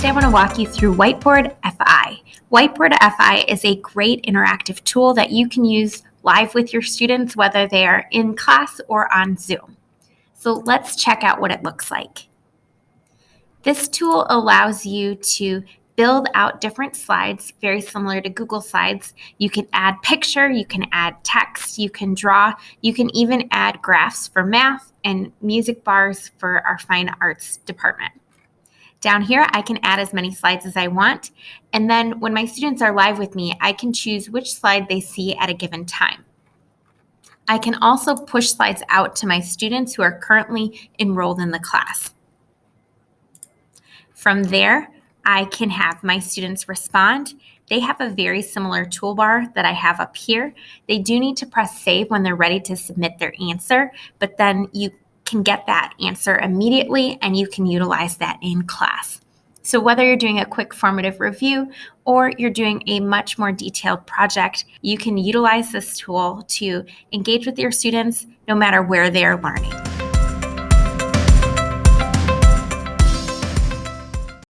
Today I want to walk you through Whiteboard.FI. Whiteboard.FI is a great interactive tool that you can use live with your students, whether they are in class or on Zoom. So let's check out what it looks like. This tool allows you to build out different slides, very similar to Google Slides. You can add picture, you can add text, you can draw, you can even add graphs for math and music bars for our fine arts department. Down here, I can add as many slides as I want, and then when my students are live with me, I can choose which slide they see at a given time. I can also push slides out to my students who are currently enrolled in the class. From there, I can have my students respond. They have a very similar toolbar that I have up here. They do need to press save when they're ready to submit their answer, but then you can get that answer immediately and you can utilize that in class. So whether you're doing a quick formative review or you're doing a much more detailed project, you can utilize this tool to engage with your students no matter where they're learning.